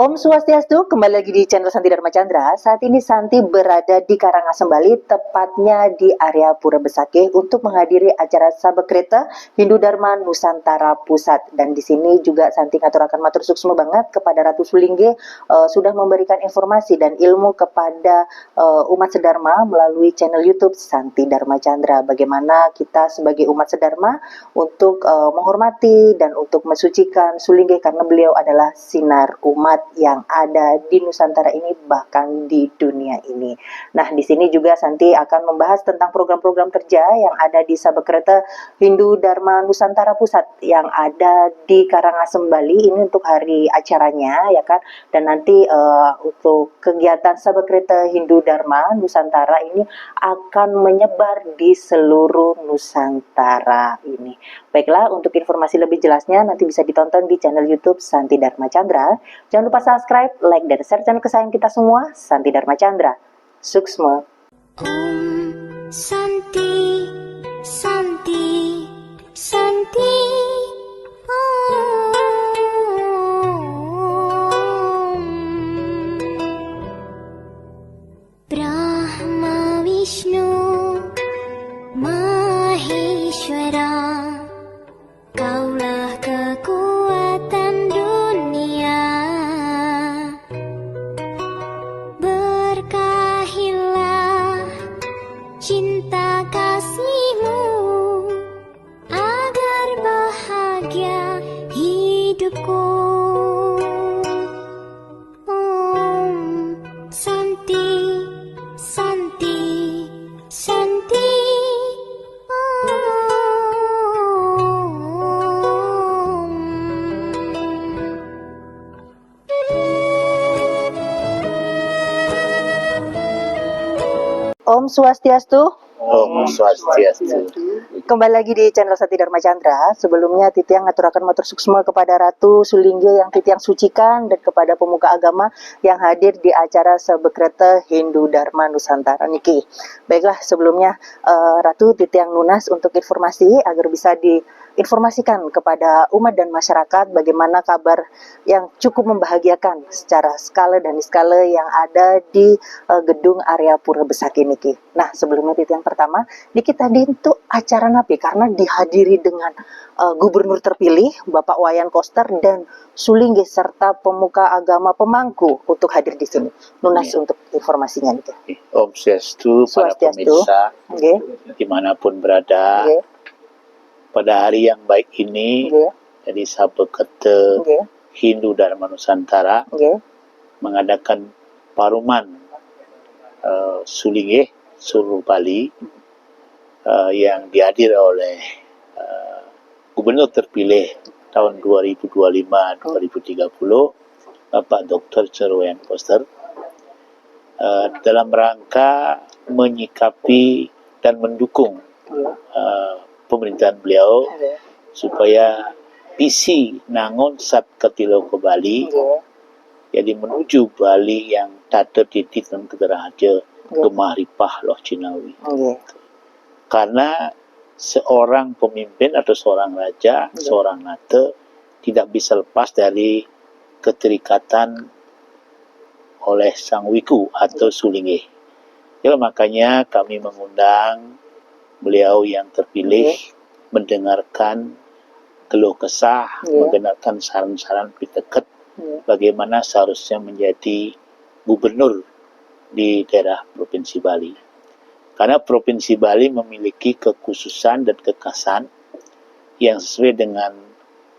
Om Swastiastu, kembali lagi di channel Santi Dharma Chandra. Saat ini Santi berada di Karangasem, Bali, tepatnya di area Pura Besakih untuk menghadiri acara Sabekreta Hindu Dharma Nusantara Pusat. Dan di sini juga Santi ngaturakan matur suksma banget kepada Ratu Sulingge sudah memberikan informasi dan ilmu kepada umat sedharma melalui channel YouTube Santi Dharma Chandra. Bagaimana kita sebagai umat sedharma untuk menghormati dan untuk mensucikan Sulingge karena beliau adalah sinar umat yang ada di Nusantara ini bahkan di dunia ini. Nah, di sini juga Santi akan membahas tentang program-program kerja yang ada di Sabekreta Hindu Dharma Nusantara Pusat yang ada di Karangasem, Bali. Ini untuk hari acaranya ya kan. Dan nanti untuk kegiatan Sabekreta Hindu Dharma Nusantara ini akan menyebar di seluruh Nusantara ini. Baiklah, untuk informasi lebih jelasnya nanti bisa ditonton di channel YouTube Santi Dharma Chandra. Jangan lupa subscribe, like, dan share channel kesayangan kita semua, Santi Dharma Chandra. Suksma. Om Santi, Santi, Santi. Om Brahma Vishnu Maheshwara, Kaulah kekuatan dunia, berkahilah cinta kasih-Mu agar bahagia hidupku. Om Santi, Santi, Santi. Om Swastiastu. Om Swastiastu. Kembali lagi di channel Santi Dharma Chandra. Sebelumnya Titiang ngaturakan matur suksma kepada Ratu Sulingge yang Titiang sucikan dan kepada pemuka agama yang hadir di acara Sabekreta Hindu Dharma Nusantara niki. Baiklah, sebelumnya Ratu Titiang nunas untuk informasi agar bisa diinformasikan kepada umat dan masyarakat bagaimana kabar yang cukup membahagiakan secara skala dan skala yang ada di gedung area Pura Besakih niki. Nah, sebelumnya Titiang pertama dikit tadi itu acara napi karena dihadiri dengan gubernur terpilih Bapak Wayan Koster dan Sulingge serta pemuka agama pemangku untuk hadir di sini. Nunas untuk informasinya nih. Om Swastiastu, para pemirsa dimanapun berada. Pada hari yang baik ini, jadi Sabekreta Hindu Dharma Nusantara mengadakan paruman Sulingge seluruh Bali yang dihadiri oleh Gubernur terpilih tahun 2025-2030 Bapak Dr. Wayan Koster dalam rangka menyikapi dan mendukung pemerintahan beliau supaya visi nangon sat ketilo ke Bali jadi menuju Bali yang tata titik dan kederaja gemah ripah loh Cinawi. Karena seorang pemimpin atau seorang raja, seorang nata tidak bisa lepas dari keterikatan oleh Sang Wiku atau Sulingge. Ya, makanya kami mengundang beliau yang terpilih mendengarkan keluh kesah, mendengarkan saran-saran piteket bagaimana seharusnya menjadi gubernur di daerah Provinsi Bali. Karena Provinsi Bali memiliki kekhususan dan kekhasan yang sesuai dengan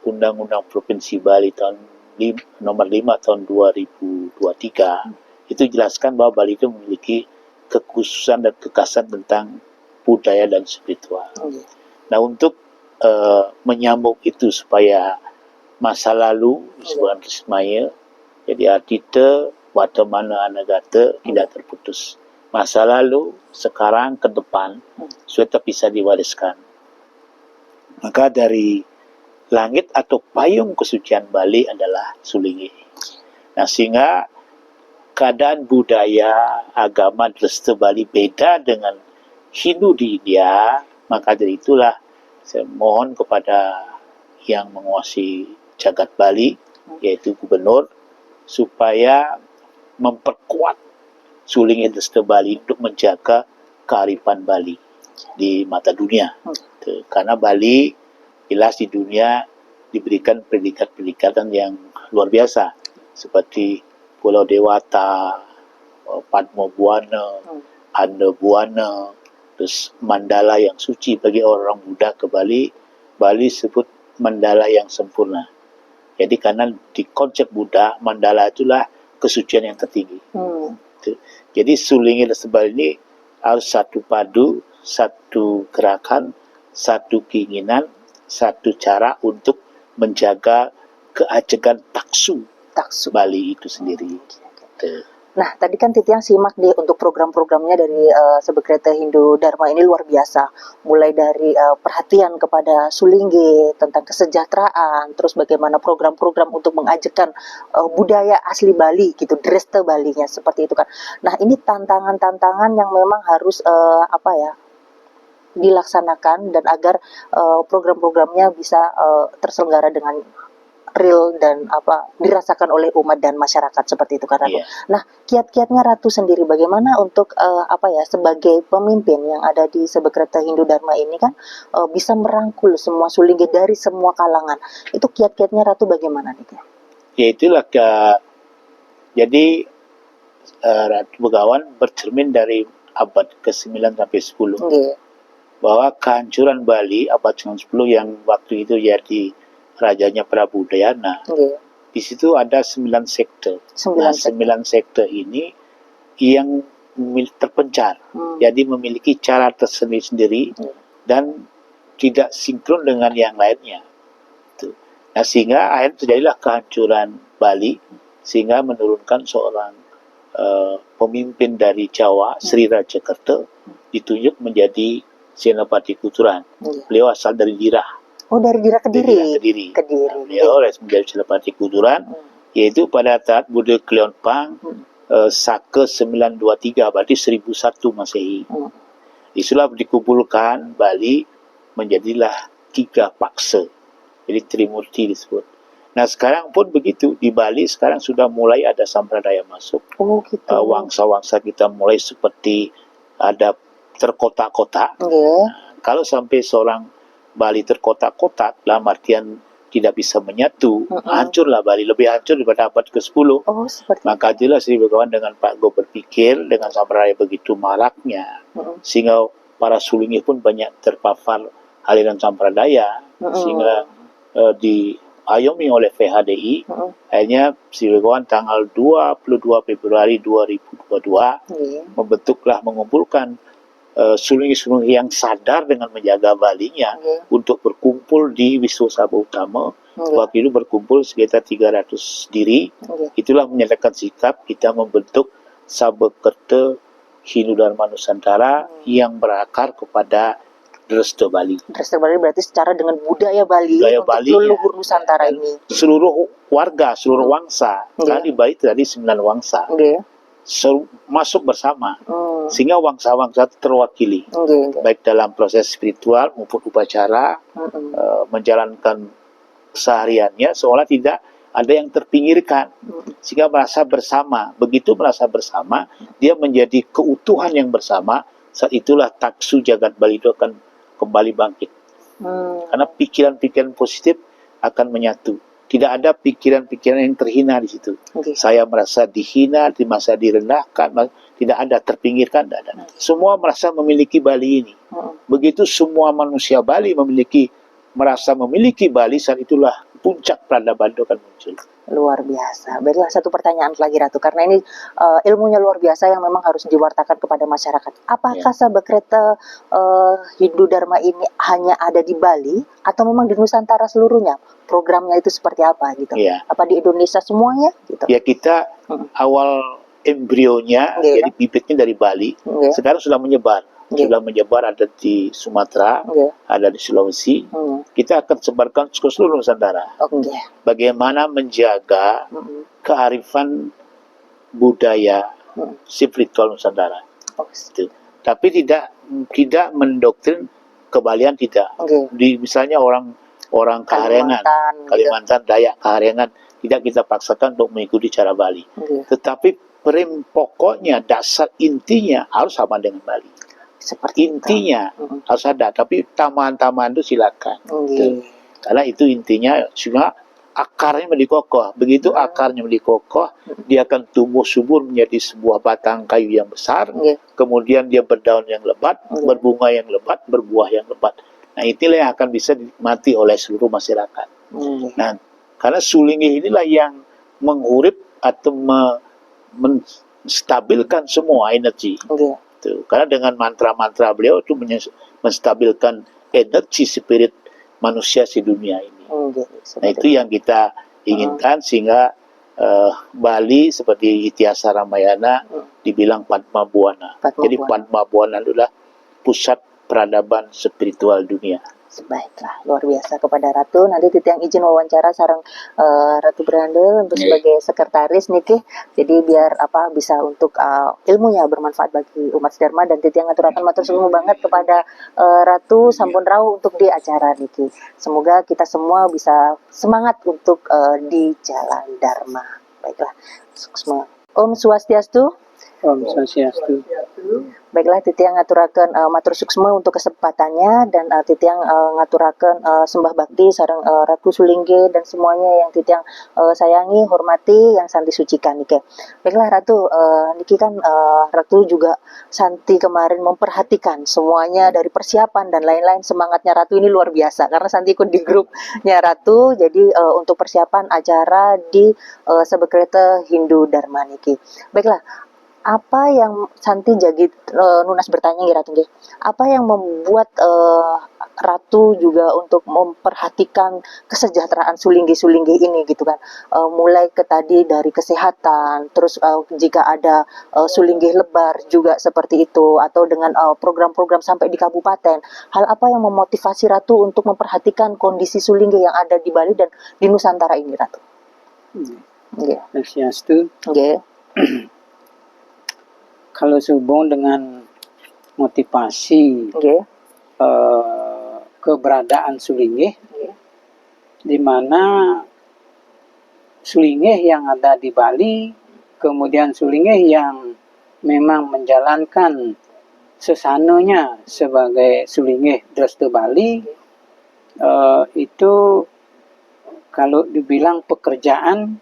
Undang-Undang Provinsi Bali nomor 5 tahun 2023. Itu jelaskan bahwa Bali itu memiliki kekhususan dan kekhasan tentang budaya dan spiritual. Nah, untuk menyambung itu supaya masa lalu disebutkan Ismail, jadi artite Watamana Anagata tidak terputus. Masa lalu, sekarang, ke depan, sudah bisa diwariskan. Maka dari langit atau payung kesucian Bali adalah Sulingge. Nah, sehingga keadaan budaya, agama, Dresta Bali beda dengan Hindu di India. Maka dari itulah saya mohon kepada yang menguasai jagat Bali, yaitu gubernur, supaya memperkuat Suling Industri Bali untuk menjaga kearifan Bali di mata dunia. Karena Bali jelas di dunia diberikan predikat-predikatan yang luar biasa seperti Pulau Dewata, Padmo Buana, Anda Buana, terus Mandala yang suci bagi orang Buddha ke Bali. Bali sebut Mandala yang sempurna. Jadi karena di konsep Buddha, Mandala itulah kesucian yang tertinggi. Jadi Suling Industri Bali ini harus satu padu, satu gerakan, satu keinginan, satu cara untuk menjaga keajegan taksu Bali itu sendiri. Nah, tadi kan Titiang simak nih untuk program-programnya dari Sabekreta Hindu Dharma ini luar biasa. Mulai dari perhatian kepada Sulingge, tentang kesejahteraan, terus bagaimana program-program untuk mengajarkan budaya asli Bali gitu, Dresta Balinya seperti itu kan. Nah, ini tantangan-tantangan yang memang harus dilaksanakan dan agar program-programnya bisa terselenggara dengan real dan dirasakan oleh umat dan masyarakat seperti itu kan Ratu. Yeah. Nah, kiat-kiatnya Ratu sendiri bagaimana untuk sebagai pemimpin yang ada di Sabekreta Hindu Dharma ini kan bisa merangkul semua Sulingge dari semua kalangan. Itu kiat-kiatnya Ratu bagaimana nih? Ya itulah jadi Ratu Begawan bercermin dari abad ke-9 sampai 10. Okay. Bahwa kehancuran Bali abad ke-10 yang waktu itu jadi rajanya Prabu Udayana. Okay. Di situ ada 9 sekte. 9 sekte ini yang terpencar. Jadi memiliki cara tersendiri-sendiri dan tidak sinkron dengan yang lainnya. Nah, sehingga akhirnya terjadilah kehancuran Bali, sehingga menurunkan seorang pemimpin dari Jawa, Sri Rajakerta, ditunjuk menjadi Senopati Kuturan. Beliau asal dari Dirah. Oh, dari Dirah Kediri. Kediri. Beliau menjadi Senopati Kuturan, yaitu pada saat Buddha Kleonpang Saka 923, berarti 1001 Masehi. Itulah dikumpulkan Bali menjadilah 3 paksa. Jadi Trimurti disebut. Nah, sekarang pun begitu. Di Bali sekarang sudah mulai ada sampradaya masuk. Oh, gitu. Wangsa-wangsa kita mulai seperti ada terkotak-kotak. Nah, kalau sampai seorang Bali terkotak-kotak, dalam artian tidak bisa menyatu, hancurlah Bali, lebih hancur daripada abad ke-10. Oh, seperti maka itulah Sri Begawan dengan Pak Go berpikir dengan sampradaya begitu maraknya, sehingga para Sulingge pun banyak terpapar aliran sampradaya, sehingga diayomi oleh VHDI. Akhirnya Sri Begawan tanggal 22 Februari 2022 mengumpulkan Sulingge-Sulingge yang sadar dengan menjaga Balinya untuk berkumpul di Wiswa Sabha Utama. Waktu itu berkumpul sekitar 300 diri. Itulah menyatakan sikap kita membentuk Sabekreta Hindu Dharma Nusantara yang berakar kepada Dresta Bali. Dresta Bali berarti secara dengan budaya Bali, leluhur Nusantara ini. Seluruh warga, seluruh wangsa. Karena di Bali tadi 9 wangsa. Masuk bersama. Sehingga wangsa-wangsa terwakili. Baik dalam proses spiritual maupun upacara, menjalankan kesehariannya seolah tidak ada yang terpinggirkan. Sehingga merasa bersama. Begitu merasa bersama, dia menjadi keutuhan yang bersama. Saat itulah taksu jagat Bali itu akan kembali bangkit. Karena pikiran-pikiran positif akan menyatu. Tidak ada pikiran-pikiran yang terhina di situ. Saya merasa dihina, merasa direndahkan, tidak ada terpinggirkan, tidak ada. Semua merasa memiliki Bali ini. Begitu semua manusia Bali merasa memiliki Bali, saat itulah puncak peradaban itu akan muncul. Luar biasa. Baiklah, satu pertanyaan lagi Ratu, karena ini ilmunya luar biasa yang memang harus diwartakan kepada masyarakat. Apakah Sabekreta Hindu Dharma ini hanya ada di Bali atau memang di Nusantara seluruhnya? Programnya itu seperti apa gitu? Apa di Indonesia semuanya gitu? Ya, kita awal embrionya, jadi bibitnya dari Bali, sekarang sudah menyebar. Sudah menyebar, ada di Sumatera, ada di Sulawesi. Kita akan sebarkan ke seluruh Nusantara. Bagaimana menjaga kearifan budaya spiritual Nusantara. Tapi tidak mendoktrin kebahagiaan, tidak. Misalnya orang Kaharengan, Kalimantan, Dayak Kaharengan tidak kita paksakan untuk mengikuti cara Bali. Nggih. Tetapi frame pokoknya, dasar intinya harus sama dengan Bali. Seperti Intinya itu. harus ada, tapi tambahan-tambahan itu silakan. Nggih. Karena itu intinya, cuma akarnya menjadi kokoh. Begitu akarnya menjadi kokoh, dia akan tumbuh subur menjadi sebuah batang kayu yang besar. Nggih. Kemudian dia berdaun yang lebat, Nggih. berbunga yang lebat, berbuah yang lebat. Nah, itulah yang akan bisa dinikmati oleh seluruh masyarakat. Nggih. Nah, karena sulingih inilah yang mengurip atau menstabilkan semua energi. Nggih. Tuh. Karena dengan mantra-mantra beliau itu menstabilkan energi spirit manusia di dunia ini. Nggih. Nah, itu yang kita inginkan, sehingga Bali seperti Itiasa Ramayana dibilang Padma Buana. Padma Jadi Buana. Padma Buana adalah pusat peradaban spiritual dunia. Baiklah, luar biasa kepada Ratu. Nanti Titiang izin wawancara sareng Ratu Brande untuk sebagai sekretaris niki. Jadi biar bisa untuk ilmunya bermanfaat bagi umat Dharma, dan Titiang ngaturaken matur suwun banget kepada Ratu sampun rawuh untuk di acara niki. Semoga kita semua bisa semangat untuk di jalan Dharma. Baiklah. Suksma. Om Swastiastu. Om Swastiastu. Baiklah, Titiang ngaturaken matur suksma untuk kesempatannya, dan Titiang ngaturaken sembah bakti sareng Ratu Sulingge dan semuanya yang Titiang sayangi, hormati, yang Santi sucikan niki. Baiklah Ratu, niki kan Ratu juga Santi kemarin memperhatikan semuanya dari persiapan dan lain-lain. Semangatnya Ratu ini luar biasa karena Santi ikut di grupnya Ratu. Jadi untuk persiapan acara di Sabekreta Hindu Dharma niki. Baiklah, apa yang Santi jadi nunas bertanya nggih Ratu nggih. Apa yang membuat Ratu juga untuk memperhatikan kesejahteraan sulinggi-sulinggi ini gitu kan. Mulai ke tadi dari kesehatan, terus jika ada sulinggi lebar juga seperti itu, atau dengan program-program sampai di kabupaten. Hal apa yang memotivasi Ratu untuk memperhatikan kondisi sulinggi yang ada di Bali dan di Nusantara ini Ratu? Nggih. Swastiastu. Nggih. Kalau sehubung dengan motivasi Nggih. keberadaan sulingih, di mana sulingih yang ada di Bali, kemudian sulingih yang memang menjalankan sesananya sebagai sulingih Dresta Bali, itu kalau dibilang pekerjaan,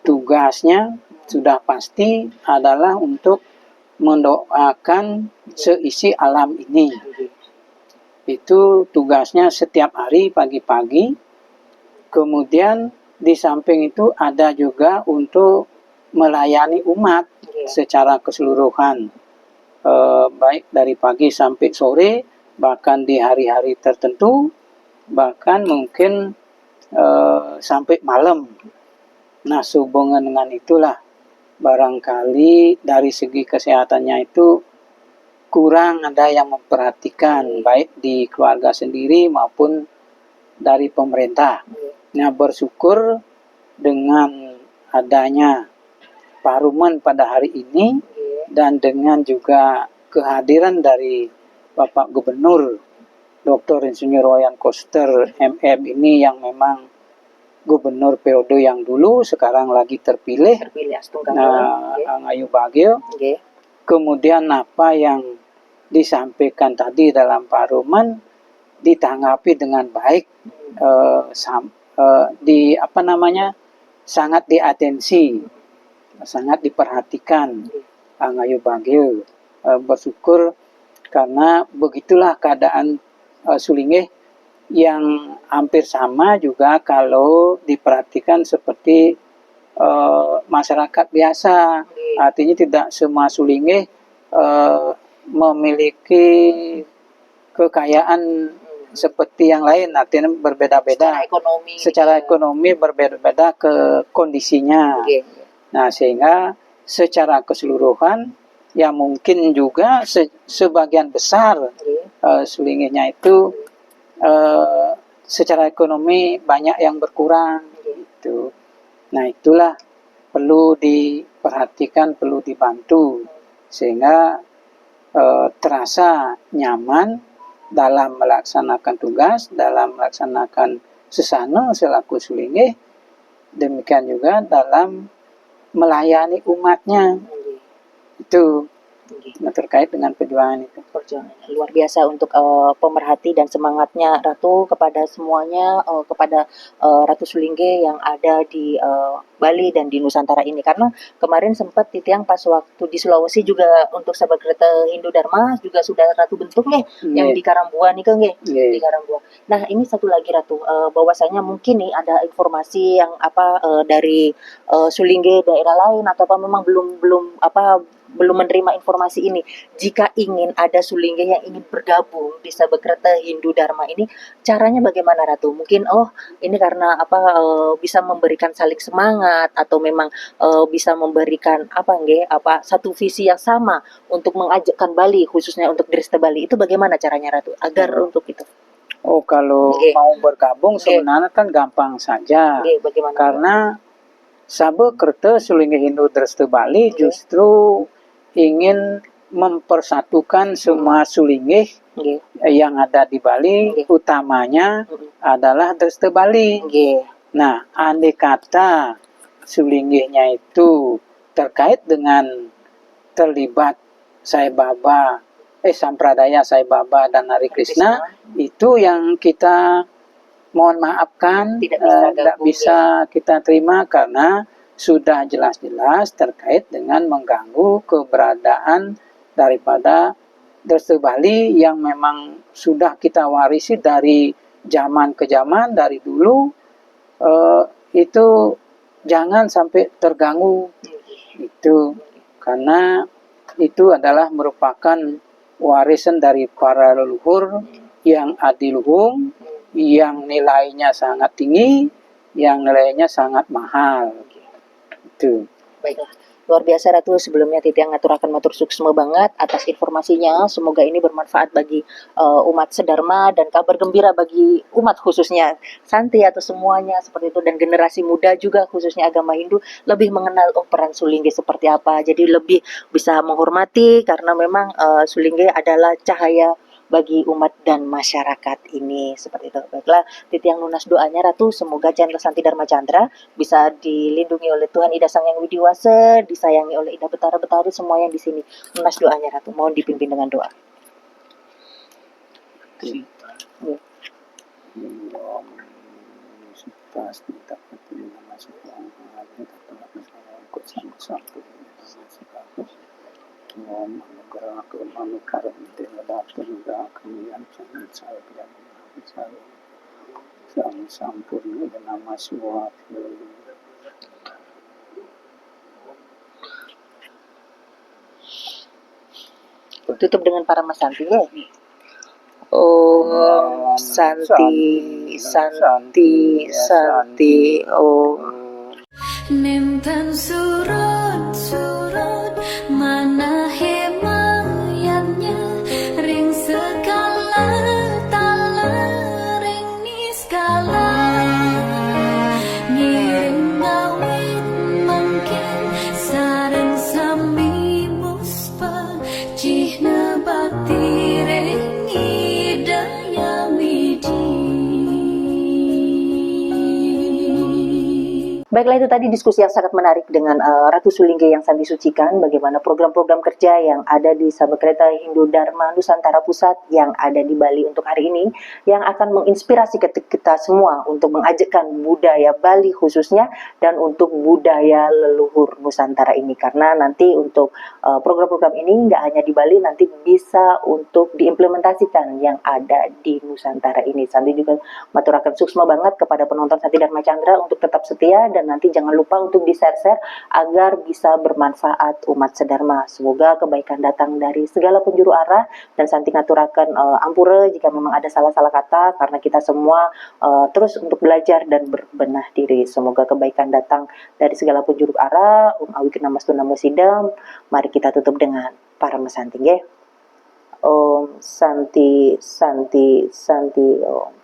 tugasnya sudah pasti adalah untuk mendoakan seisi alam ini. Itu tugasnya setiap hari pagi-pagi. Kemudian di samping itu ada juga untuk melayani umat secara keseluruhan. Baik dari pagi sampai sore, bahkan di hari-hari tertentu, bahkan mungkin sampai malam. Nah, sehubungan dengan itulah barangkali dari segi kesehatannya itu kurang ada yang memperhatikan, baik di keluarga sendiri maupun dari pemerintah. Nah, bersyukur dengan adanya paruman pada hari ini dan dengan juga kehadiran dari Bapak Gubernur Dr. Insinyur Wayan Koster MM ini, yang memang gubernur periode yang dulu sekarang lagi terpilih. Nah, Ngayu Bagio. Nggih. Kemudian apa yang disampaikan tadi dalam paruman ditanggapi dengan baik, sangat diatensi, sangat diperhatikan Ngayu Bagio. Bersyukur karena begitulah keadaan sulingih yang hampir sama juga kalau diperhatikan seperti masyarakat biasa. Artinya tidak semua sulingih memiliki kekayaan seperti yang lain, artinya berbeda-beda. Secara ekonomi berbeda-beda ke kondisinya. Nah, sehingga secara keseluruhan ya mungkin juga sebagian besar sulingihnya itu secara ekonomi banyak yang berkurang gitu. Nah, itulah perlu diperhatikan, perlu dibantu sehingga terasa nyaman dalam melaksanakan tugas, dalam melaksanakan sesana selaku sulingih, demikian juga dalam melayani umatnya. Itu terkait dengan perjuangan itu. Perjuangannya luar biasa untuk pemerhati dan semangatnya Ratu kepada semuanya, kepada Ratu Sulingge yang ada di Bali dan di Nusantara ini, karena kemarin sempat Titiang pas waktu di Sulawesi juga untuk Sabak Kereta Hindu Dharma juga sudah Ratu bentuk nih yang di Karambua nih kan di Karambua. Nah ini satu lagi Ratu, bahwasanya mungkin nih ada informasi yang dari Sulingge daerah lain atau memang belum menerima informasi ini. Jika ingin ada Sulingge yang ingin bergabung di Sabak Kereta Hindu Dharma ini, caranya bagaimana Ratu? Mungkin ini karena bisa memberikan saling semangat atau memang bisa memberikan satu visi yang sama untuk mengajakkan Bali, khususnya untuk Dresta Bali. Itu bagaimana caranya Ratu agar untuk itu? Oh, kalau mau bergabung sebenarnya kan gampang saja. Bagaimana? Karena Sabak Kereta Sulingge Hindu Dresta Bali justru ingin mempersatukan semua Sulingge yang ada di Bali, utamanya adalah Dresta Bali. Nah, andai kata Sulinggenya itu terkait dengan terlibat Sai Baba, Sampradaya Sai Baba dan Hari Krishna, itu yang kita mohon maafkan tidak bisa kita terima, karena sudah jelas-jelas terkait dengan mengganggu keberadaan daripada Dresta Bali yang memang sudah kita warisi dari zaman ke zaman, dari dulu. Itu jangan sampai terganggu itu, karena itu adalah merupakan warisan dari para leluhur yang adiluhung, yang nilainya sangat tinggi, yang nilainya sangat mahal. Itu. Baiklah, luar biasa Ratu. Sebelumnya Titiang ngaturakan matur suksma banget atas informasinya. Semoga ini bermanfaat bagi umat sedharma dan kabar gembira bagi umat khususnya Santi atau semuanya seperti itu, dan generasi muda juga khususnya agama Hindu lebih mengenal peran Sulingge seperti apa. Jadi lebih bisa menghormati karena memang Sulingge adalah cahaya bagi umat dan masyarakat ini, seperti itu. Baiklah, Titiang lunas doanya Ratu, semoga channel Santi Dharma Chandra bisa dilindungi oleh Tuhan Ida Sang Yang Widiwasa, disayangi oleh Ida Betara Betari, semua yang di sini. Lunas doanya Ratu, mohon dipimpin dengan doa. Tutup dengan para Mas Santi ya. Om Santi, Santi, Santi, Om. Nintan surut mana hemayatnya ring segala tala ring niskala ngiring ngawin mungkin sareng sami muspa cihna bakti ring idaya widi. Baiklah, itu tadi diskusi yang sangat menarik dengan Ratu Sulingge yang Santi sucikan, bagaimana program-program kerja yang ada di Sabak Kereta Hindu Dharma Nusantara Pusat yang ada di Bali untuk hari ini, yang akan menginspirasi kita semua untuk mengajakkan budaya Bali khususnya dan untuk budaya leluhur Nusantara ini. Karena nanti untuk program-program ini nggak hanya di Bali, nanti bisa untuk diimplementasikan yang ada di Nusantara ini. Santi juga maturakan suksma banget kepada penonton Santi Dharma Chandra untuk tetap setia, dan nanti jangan lupa untuk di-share-share agar bisa bermanfaat umat sedharma. Semoga kebaikan datang dari segala penjuru arah, dan Santi ngaturakan ampura jika memang ada salah-salah kata, karena kita semua terus untuk belajar dan berbenah diri. Semoga kebaikan datang dari segala penjuru arah. Awikna Mastuna Musidam. Mari kita tutup dengan para Santi. Om Santi, Santi, Santi, Om.